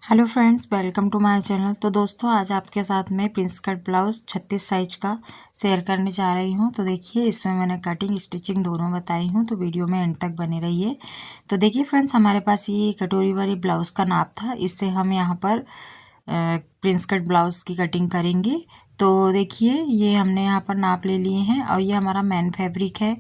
Hello friends, welcome to my channel. तो दोस्तों, आज आपके साथ मैं प्रिंस कट ब्लाउज़ 36 साइज का शेयर करने जा रही हूं। तो देखिए, इसमें मैंने कटिंग स्टिचिंग दोनों बताई हूं, तो वीडियो में एंड तक बने रहिए। तो देखिए फ्रेंड्स, हमारे पास ये कटोरी वाली ब्लाउज़ का नाप था। इससे हम यहां पर प्रिंस कट ब्लाउज़ की कटिंग करेंगे। तो देखिए, ये हमने यहाँ पर नाप ले लिए हैं और ये हमारा मेन फैब्रिक है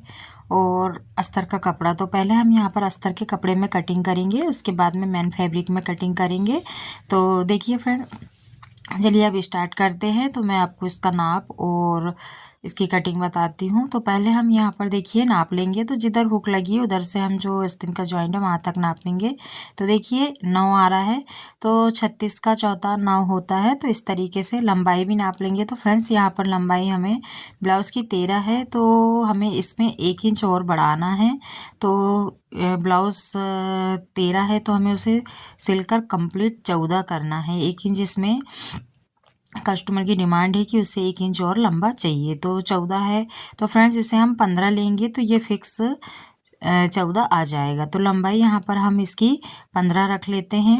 और अस्तर का कपड़ा। तो पहले हम यहाँ पर अस्तर के कपड़े में कटिंग करेंगे, उसके बाद में मेन फैब्रिक में कटिंग करेंगे। तो देखिए फ्रेंड, चलिए अब स्टार्ट करते हैं। तो मैं आपको इसका नाप और इसकी कटिंग बताती हूँ। तो पहले हम यहाँ पर देखिए नाप लेंगे। तो जिधर हुक लगी है उधर से हम जो आस्तीन का जॉइंट है वहाँ तक नापेंगे। तो देखिए 9 आ रहा है, तो 36 का चौथा 9 होता है। तो इस तरीके से लंबाई भी नाप लेंगे। तो फ्रेंड्स, यहाँ पर लंबाई हमें ब्लाउज़ की 13 है, तो हमें इसमें 1 इंच और बढ़ाना है। तो ब्लाउज़ 13 है, तो हमें उसे सिलकर कंप्लीट 14 करना है। 1 इंच इसमें कस्टमर की डिमांड है कि उसे 1 इंच और लंबा चाहिए, तो 14 है। तो फ्रेंड्स, इसे हम 15 लेंगे तो ये फिक्स 14 आ जाएगा। तो लंबाई यहाँ पर हम इसकी 15 रख लेते हैं।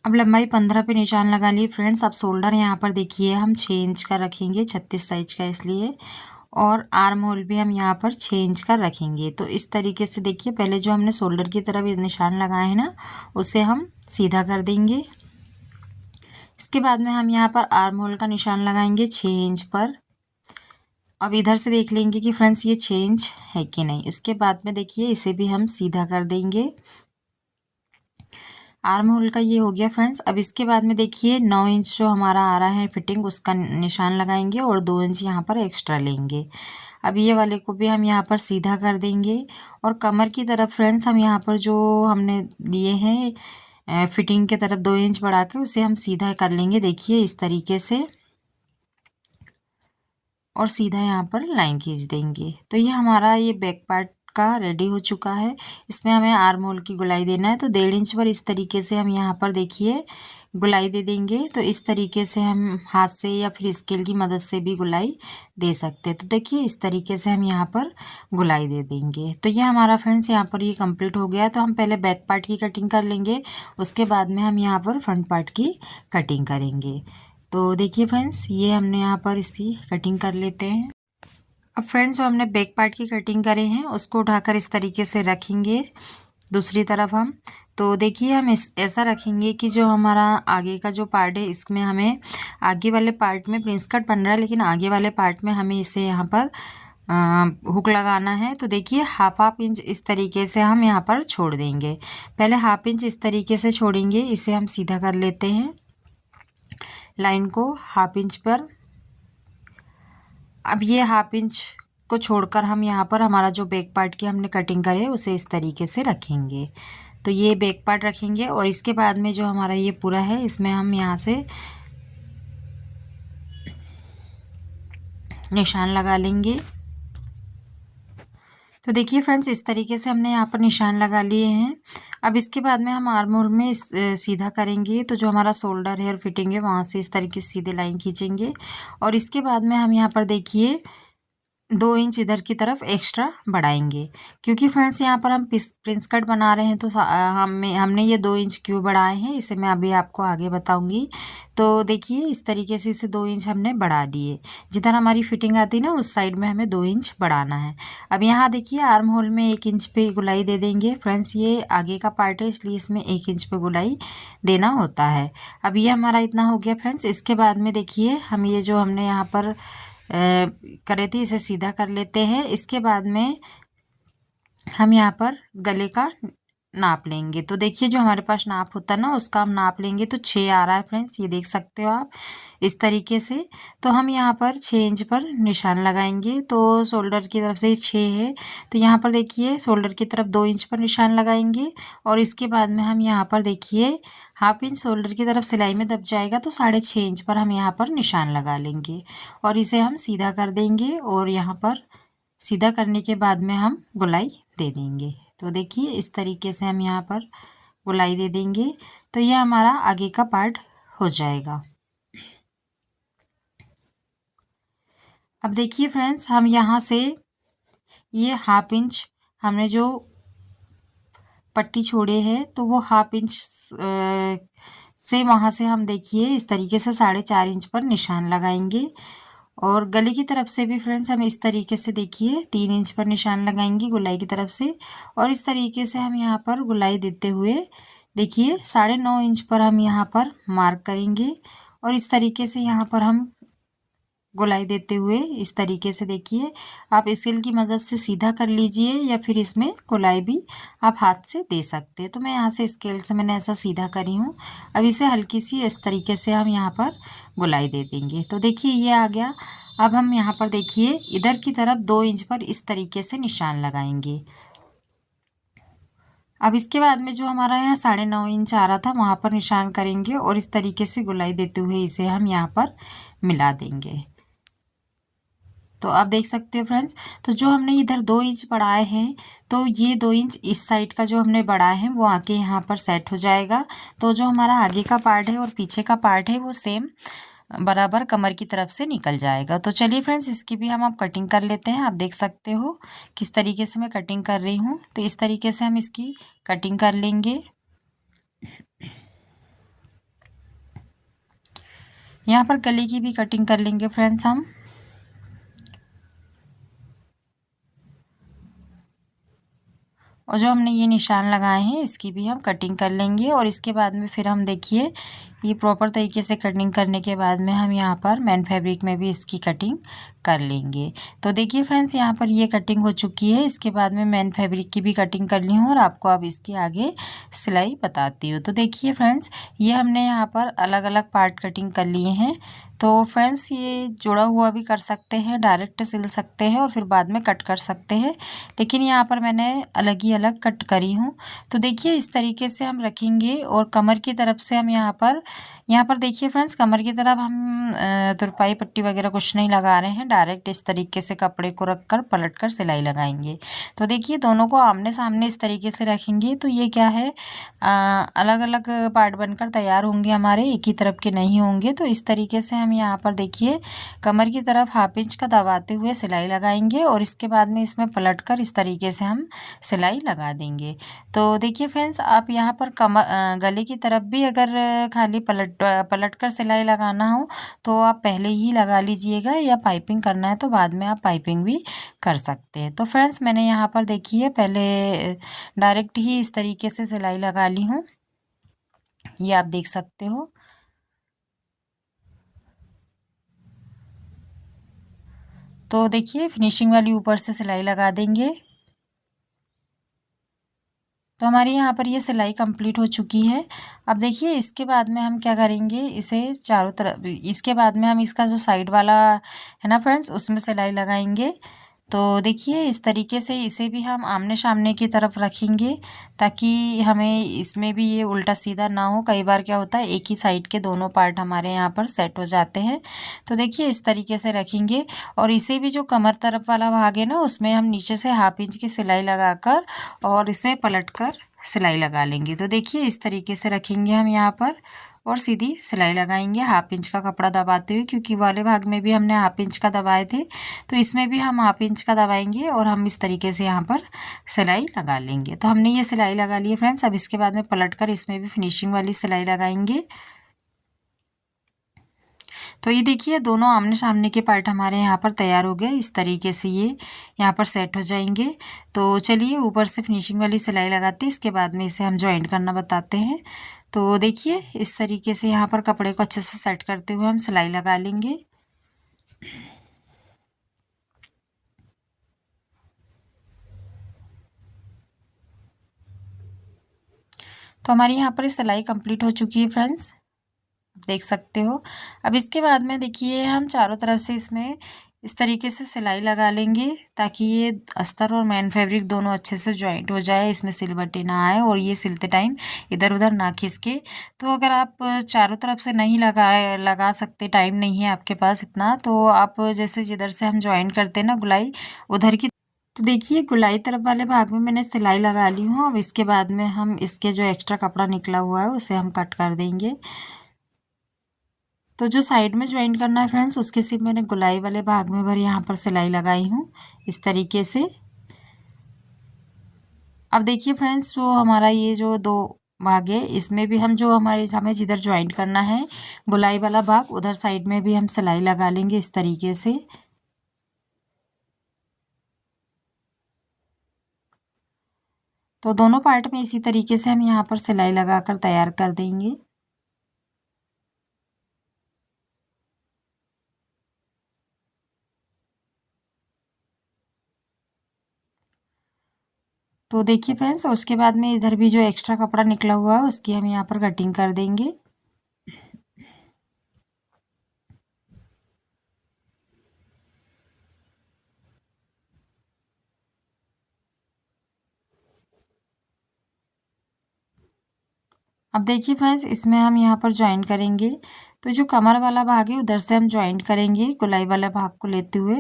अब लंबाई 15 पे निशान लगा लिए फ्रेंड्स। अब शोल्डर यहाँ पर देखिए हम 6 इंच का रखेंगे, 36 साइज का इसलिए। और आर्म होल भी हम यहाँ पर 6 इंच का रखेंगे। तो इस तरीके से देखिए, पहले जो हमने शोल्डर की तरफ ये निशान लगाए हैं ना, उसे हम सीधा कर देंगे। इसके बाद में हम यहाँ पर आर्म होल का निशान लगाएंगे 6 इंच पर। अब इधर से देख लेंगे कि फ्रेंड्स ये 6 इंच है कि नहीं। इसके बाद में देखिए इसे भी हम सीधा कर देंगे। आर्म होल का ये हो गया फ्रेंड्स। अब इसके बाद में देखिए 9 इंच जो हमारा आ रहा है फिटिंग, उसका निशान लगाएंगे और 2 इंच यहाँ पर एक्स्ट्रा लेंगे। अब ये वाले को भी हम यहाँ पर सीधा कर देंगे। और कमर की तरफ फ्रेंड्स, हम यहाँ पर जो हमने लिए हैं फिटिंग की तरफ 2 इंच बढ़ा के उसे हम सीधा कर लेंगे। देखिए इस तरीके से, और सीधा यहाँ पर लाइन खींच देंगे। तो ये हमारा ये बैक पार्ट का रेडी हो चुका है। इसमें हमें आर्म होल की गुलाई देना है। तो 1.5 इंच पर इस तरीके से हम यहाँ पर देखिए गुलाई दे देंगे। तो इस तरीके से हम हाथ से या फिर स्केल की मदद से भी गुलाई दे सकते हैं। तो देखिए इस तरीके से हम यहाँ पर गुलाई दे देंगे। तो ये हमारा फ्रेंड्स यहाँ पर ये कंप्लीट हो गया। तो हम पहले बैक पार्ट की कटिंग कर लेंगे, उसके बाद में हम यहाँ पर फ्रंट पार्ट की कटिंग करेंगे। तो देखिए फ्रेंड्स, ये हमने यहाँ पर इसकी कटिंग कर लेते हैं। अब फ्रेंड्स, जो हमने बैक पार्ट की कटिंग करे हैं उसको उठाकर इस तरीके से रखेंगे दूसरी तरफ हम। तो देखिए हम ऐसा रखेंगे कि जो हमारा आगे का जो पार्ट है इसमें हमें आगे वाले पार्ट में प्रिंस कट बन रहा है, लेकिन आगे वाले पार्ट में हमें इसे यहाँ पर हुक लगाना है। तो देखिए हाफ इंच इस तरीके से हम यहाँ पर छोड़ देंगे। पहले हाफ इंच इस तरीके से छोड़ेंगे, इसे हम सीधा कर लेते हैं लाइन को हाफ इंच पर। अब ये हाफ इंच को छोड़कर हम यहाँ पर हमारा जो बैक पार्ट की हमने कटिंग करे है उसे इस तरीके से रखेंगे। तो ये बैक पार्ट रखेंगे और इसके बाद में जो हमारा ये पूरा है इसमें हम यहाँ से निशान लगा लेंगे। तो देखिए फ्रेंड्स, इस तरीके से हमने यहाँ पर निशान लगा लिए हैं। अब इसके बाद में हम आर्म होल में सीधा करेंगे। तो जो हमारा शोल्डर है और फिटिंग है वहाँ से इस तरीके से सीधे लाइन खींचेंगे। और इसके बाद में हम यहाँ पर देखिए 2 इंच इधर की तरफ एक्स्ट्रा बढ़ाएंगे, क्योंकि फ्रेंड्स यहाँ पर हम प्रिंस कट बना रहे हैं। तो हमने ये 2 इंच क्यों बढ़ाए हैं इसे मैं अभी आपको आगे बताऊंगी। तो देखिए इस तरीके से इसे 2 इंच हमने बढ़ा दिए। जिधर हमारी फिटिंग आती है ना उस साइड में हमें 2 इंच बढ़ाना है। अब यहाँ देखिए आर्म होल में 1 इंच पे गुलाई दे देंगे। फ्रेंड्स, ये आगे का पार्ट है इसलिए इसमें 1 इंच पे गुलाई देना होता है। अब ये हमारा इतना हो गया फ्रेंड्स। इसके बाद में देखिए हम ये जो हमने यहाँ पर करे थे इसे सीधा कर लेते हैं। इसके बाद में हम यहाँ पर गले का नाप लेंगे। तो देखिए जो हमारे पास नाप होता है ना उसका हम नाप लेंगे। तो 6 आ रहा है फ्रेंड्स, ये देख सकते हो आप इस तरीके से। तो हम यहाँ पर 6 इंच पर निशान लगाएंगे। तो शोल्डर की तरफ से 6 है, तो यहाँ पर देखिए शोल्डर की तरफ 2 इंच पर निशान लगाएंगे। और इसके बाद में हम यहाँ पर देखिए हाफ इंच शोल्डर की तरफ सिलाई में दब जाएगा, तो 6.5 इंच पर हम यहाँ पर निशान लगा लेंगे और इसे हम सीधा कर देंगे। और यहाँ पर सीधा करने के बाद में हम गुलाई दे देंगे। तो देखिए इस तरीके से हम यहाँ पर गुलाई दे देंगे। तो ये हमारा आगे का पार्ट हो जाएगा। अब देखिए फ्रेंड्स, हम यहाँ से ये हाफ इंच हमने जो पट्टी छोड़े है तो वो 1/2 इंच से वहाँ से हम देखिए इस तरीके से 4.5 इंच पर निशान लगाएंगे। और गले की तरफ से भी फ्रेंड्स हम इस तरीके से देखिए 3 इंच पर निशान लगाएंगे गोलाई की तरफ से। और इस तरीके से हम यहाँ पर गोलाई देते हुए देखिए 9.5 इंच पर हम यहाँ पर मार्क करेंगे। और इस तरीके से यहाँ पर हम गोलाई देते हुए इस तरीके से देखिए आप स्केल की मदद से सीधा कर लीजिए या फिर इसमें गोलाई भी आप हाथ से दे सकते हैं। तो मैं यहाँ से स्केल से मैंने ऐसा सीधा करी हूँ। अब इसे हल्की सी इस तरीके से हम यहाँ पर गोलाई दे देंगे। तो देखिए ये आ गया। अब हम यहाँ पर देखिए इधर की तरफ 2 इंच पर इस तरीके से निशान लगाएंगे। अब इसके बाद में जो हमारा यहाँ 9.5 इंच आ रहा था वहाँ पर निशान करेंगे और इस तरीके से गोलाई देते हुए इसे हम यहाँ पर मिला देंगे। तो आप देख सकते हो फ्रेंड्स, तो जो हमने इधर 2 इंच बढ़ाए हैं तो ये 2 इंच इस साइड का जो हमने बढ़ाए हैं वो आके यहाँ पर सेट हो जाएगा। तो जो हमारा आगे का पार्ट है और पीछे का पार्ट है वो सेम बराबर कमर की तरफ से निकल जाएगा। तो चलिए फ्रेंड्स इसकी भी हम अब कटिंग कर लेते हैं। आप देख सकते हो किस तरीके से मैं कटिंग कर रही हूँ। तो इस तरीके से हम इसकी कटिंग कर लेंगे। यहाँ पर गले की भी कटिंग कर लेंगे फ्रेंड्स हम। और जो हमने ये निशान लगाए हैं इसकी भी हम कटिंग कर लेंगे। और इसके बाद में फिर हम देखिए ये प्रॉपर तरीके से कटिंग करने के बाद में हम यहाँ पर मैन फैब्रिक में भी इसकी कटिंग कर लेंगे। तो देखिए फ्रेंड्स यहाँ पर ये कटिंग हो चुकी है। इसके बाद में मैन फैब्रिक की भी कटिंग कर ली हूँ और आपको अब इसकी आगे सिलाई बताती हूँ। तो देखिए फ्रेंड्स ये हमने यहाँ पर अलग अलग पार्ट कटिंग कर लिए हैं। तो फ्रेंड्स ये जुड़ा हुआ भी कर सकते हैं, डायरेक्ट सिल सकते हैं और फिर बाद में कट कर सकते हैं, लेकिन यहाँ पर मैंने अलग ही अलग कट करी हूँ। तो देखिए इस तरीके से हम रखेंगे और कमर की तरफ से हम यहाँ पर देखिए फ्रेंड्स कमर की तरफ हम तुरपाई पट्टी वगैरह कुछ नहीं लगा रहे हैं, डायरेक्ट इस तरीके से कपड़े को रख कर पलट कर सिलाई लगाएंगे। तो देखिए दोनों को आमने सामने इस तरीके से रखेंगे तो ये क्या है अलग अलग पार्ट बनकर तैयार होंगे हमारे, एक ही तरफ के नहीं होंगे। तो इस तरीके से हम यहाँ पर देखिए कमर की तरफ 1/2 इंच का दबाते हुए सिलाई लगाएंगे और इसके बाद में इसमें पलट कर इस तरीके से हम सिलाई लगा देंगे। तो देखिए फ्रेंड्स आप यहाँ पर गले की तरफ भी अगर खाली पलट कर सिलाई लगाना हो तो आप पहले ही लगा लीजिएगा, या पाइपिंग करना है तो बाद में आप पाइपिंग भी कर सकते हैं। तो फ्रेंड्स मैंने यहाँ पर देखिए पहले डायरेक्ट ही इस तरीके से सिलाई लगा ली हूँ, ये आप देख सकते हो। तो देखिए फिनिशिंग वाली ऊपर से सिलाई लगा देंगे। तो हमारी यहाँ पर ये सिलाई कंप्लीट हो चुकी है। अब देखिए इसके बाद में हम क्या करेंगे, इसे चारों तरफ इसके बाद में हम इसका जो साइड वाला है ना फ्रेंड्स उसमें सिलाई लगाएंगे। तो देखिए इस तरीके से इसे भी हम आमने सामने की तरफ रखेंगे ताकि हमें इसमें भी ये उल्टा सीधा ना हो। कई बार क्या होता है एक ही साइड के दोनों पार्ट हमारे यहाँ पर सेट हो जाते हैं। तो देखिए इस तरीके से रखेंगे और इसे भी जो कमर तरफ वाला भाग है ना उसमें हम नीचे से 1/2 इंच की सिलाई लगाकर और इसे पलट कर सिलाई लगा लेंगे। तो देखिए इस तरीके से रखेंगे हम यहाँ पर और सीधी सिलाई लगाएंगे 1/2 इंच का कपड़ा दबाते हुए, क्योंकि वाले भाग में भी हमने 1/2 इंच का दबाए थे तो इसमें भी हम 1/2 इंच का दबाएंगे और हम इस तरीके से यहाँ पर सिलाई लगा लेंगे। तो हमने ये सिलाई लगा ली है फ्रेंड्स। अब इसके बाद में पलट कर इसमें भी फिनिशिंग वाली सिलाई लगाएंगे। तो ये देखिए दोनों आमने सामने के पार्ट हमारे यहाँ पर तैयार हो गए। इस तरीके से ये यहाँ पर सेट हो जाएंगे। तो चलिए ऊपर से फिनिशिंग वाली सिलाई लगाते हैं, इसके बाद में इसे हम जॉइंट करना बताते हैं। तो देखिए इस तरीके से यहाँ पर कपड़े को अच्छे से सेट करते हुए हम सिलाई लगा लेंगे। तो हमारी यहाँ पर सिलाई कंप्लीट हो चुकी है फ्रेंड्स, देख सकते हो। अब इसके बाद में देखिए हम चारों तरफ से इसमें इस तरीके से सिलाई लगा लेंगे ताकि ये अस्तर और मैन फैब्रिक दोनों अच्छे से जॉइंट हो जाए, इसमें सिलबट्टे ना आए और ये सिलते टाइम इधर उधर ना खिसके। तो अगर आप चारों तरफ से नहीं लगा सकते, टाइम नहीं है आपके पास इतना, तो आप जैसे जिधर से हम जॉइन करते हैं ना गुलाई उधर की, तो देखिए गुलाई तरफ वाले भाग में मैंने सिलाई लगा ली हूँ। अब इसके बाद में हम इसके जो एक्स्ट्रा कपड़ा निकला हुआ है उसे हम कट कर देंगे। तो जो साइड में ज्वाइन करना है फ्रेंड्स उसके सिर्फ मैंने गुलाई वाले भाग में भर यहाँ पर सिलाई लगाई हूँ इस तरीके से। अब देखिए फ्रेंड्स, जो हमारा ये जो दो भाग है, इसमें भी हम जो हमें जिधर ज्वाइंट करना है गोलाई वाला भाग, उधर साइड में भी हम सिलाई लगा लेंगे इस तरीके से। तो दोनों पार्ट में इसी तरीके से हम यहाँ पर सिलाई लगाकर तैयार कर देंगे। तो देखिए फ्रेंड्स, उसके बाद में इधर भी जो एक्स्ट्रा कपड़ा निकला हुआ है उसकी हम यहाँ पर कटिंग कर देंगे। अब देखिए फ्रेंड्स, इसमें हम यहाँ पर ज्वाइन करेंगे। तो जो कमर वाला भाग है उधर से हम ज्वाइंट करेंगे गोलाई वाला भाग को लेते हुए।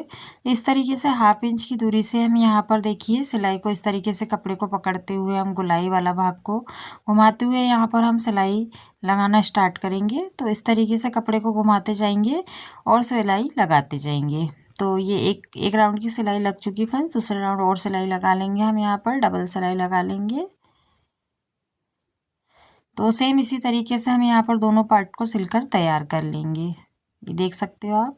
इस तरीके से 1/2 इंच की दूरी से हम यहाँ पर देखिए सिलाई को इस तरीके से कपड़े को पकड़ते हुए हम गोलाई वाला भाग को घुमाते हुए यहाँ पर हम सिलाई लगाना स्टार्ट करेंगे। तो इस तरीके से कपड़े को घुमाते जाएंगे और सिलाई लगाते जाएंगे। तो ये एक राउंड की सिलाई लग चुकी फ्रेंड्स। दूसरे राउंड और सिलाई लगा लेंगे हम, यहाँ पर डबल सिलाई लगा लेंगे। तो सेम इसी तरीके से हम यहाँ पर दोनों पार्ट को सिलकर तैयार कर लेंगे। ये देख सकते हो आप।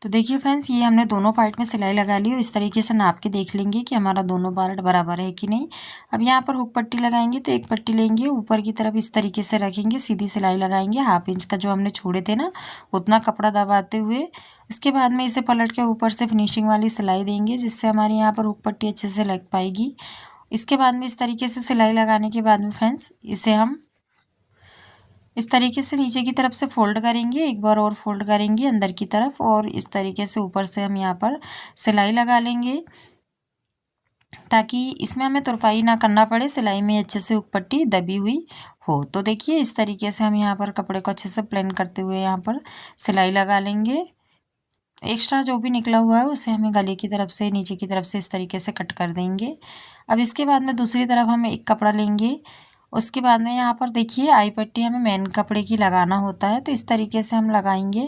तो देखिए फ्रेंड्स, ये हमने दोनों पार्ट में सिलाई लगा ली और इस तरीके से नाप के देख लेंगे कि हमारा दोनों पार्ट बराबर है कि नहीं। अब यहाँ पर हुक पट्टी लगाएंगे। तो एक पट्टी लेंगे, ऊपर की तरफ इस तरीके से रखेंगे, सीधी सिलाई लगाएंगे। 1/2 इंच का जो हमने छोड़े थे ना, उतना कपड़ा दबाते हुए उसके बाद में इसे पलट के ऊपर से फिनिशिंग वाली सिलाई देंगे, जिससे हमारी यहाँ पर हुक पट्टी अच्छे से लग पाएगी। इसके बाद में इस तरीके से सिलाई लगाने के बाद में फ्रेंड्स, इसे हम इस तरीके से नीचे की तरफ से फोल्ड करेंगे, एक बार और फोल्ड करेंगे अंदर की तरफ, और इस तरीके से ऊपर से हम यहाँ पर सिलाई लगा लेंगे ताकि इसमें हमें तुरपाई ना करना पड़े, सिलाई में अच्छे से हुक पट्टी दबी हुई हो। तो देखिए इस तरीके से हम यहाँ पर कपड़े को अच्छे से प्लेन करते हुए यहाँ पर सिलाई लगा लेंगे। एक्स्ट्रा जो भी निकला हुआ है उसे हमें गले की तरफ से नीचे की तरफ से इस तरीके से कट कर देंगे। अब इसके बाद में दूसरी तरफ हम एक कपड़ा लेंगे। उसके बाद में यहाँ पर देखिए आई पट्टी हमें मेन कपड़े की लगाना होता है, तो इस तरीके से हम लगाएंगे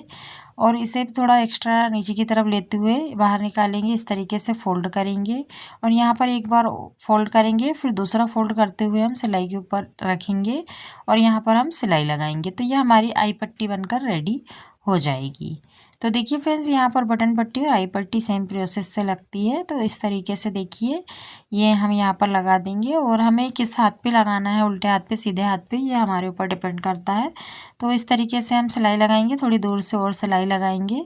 और इसे थोड़ा एक्स्ट्रा नीचे की तरफ लेते हुए बाहर निकालेंगे। इस तरीके से फोल्ड करेंगे और यहाँ पर एक बार फोल्ड करेंगे, फिर दूसरा फोल्ड करते हुए हम सिलाई के ऊपर रखेंगे और यहाँ पर हम सिलाई लगाएंगे। तो ये हमारी आई पट्टी बनकर रेडी हो जाएगी। तो देखिए फ्रेंड्स, यहाँ पर बटन पट्टी और आई पट्टी सेम प्रोसेस से लगती है। तो इस तरीके से देखिए ये हम यहाँ पर लगा देंगे और हमें किस हाथ पे लगाना है, उल्टे हाथ पे सीधे हाथ पे, ये हमारे ऊपर डिपेंड करता है। तो इस तरीके से हम सिलाई लगाएंगे, थोड़ी दूर से और सिलाई लगाएंगे।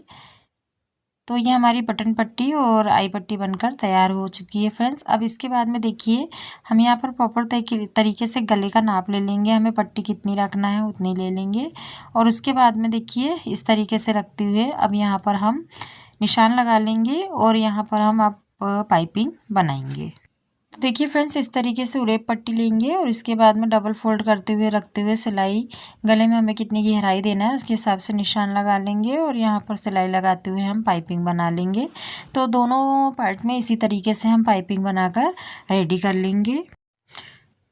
तो ये हमारी बटन पट्टी और आई पट्टी बनकर तैयार हो चुकी है फ्रेंड्स। अब इसके बाद में देखिए हम यहाँ पर प्रॉपर तरीके से गले का नाप ले लेंगे, हमें पट्टी कितनी रखना है उतनी ले लेंगे और उसके बाद में देखिए इस तरीके से रखते हुए अब यहाँ पर हम निशान लगा लेंगे और यहाँ पर हम अब पाइपिंग बनाएंगे। तो देखिए फ्रेंड्स, इस तरीके से उरेप पट्टी लेंगे और इसके बाद में डबल फोल्ड करते हुए रखते हुए सिलाई गले में हमें कितनी गहराई देना है उसके हिसाब से निशान लगा लेंगे और यहाँ पर सिलाई लगाते हुए हम पाइपिंग बना लेंगे। तो दोनों पार्ट में इसी तरीके से हम पाइपिंग बनाकर रेडी कर लेंगे।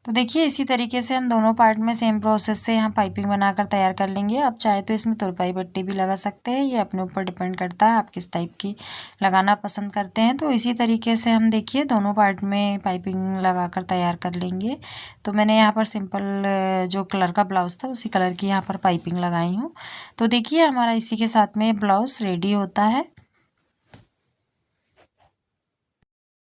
तो देखिए इसी तरीके से हम दोनों पार्ट में सेम प्रोसेस से यहाँ पाइपिंग बनाकर तैयार कर लेंगे। आप चाहे तो इसमें तुरपाई पट्टी भी लगा सकते हैं, ये अपने ऊपर डिपेंड करता है आप किस टाइप की लगाना पसंद करते हैं। तो इसी तरीके से हम देखिए दोनों पार्ट में पाइपिंग लगाकर तैयार कर लेंगे। तो मैंने यहाँ पर सिंपल जो कलर का ब्लाउज़ था उसी कलर की यहाँ पर पाइपिंग लगाई हूँ। तो देखिए हमारा इसी के साथ में ब्लाउज़ रेडी होता है।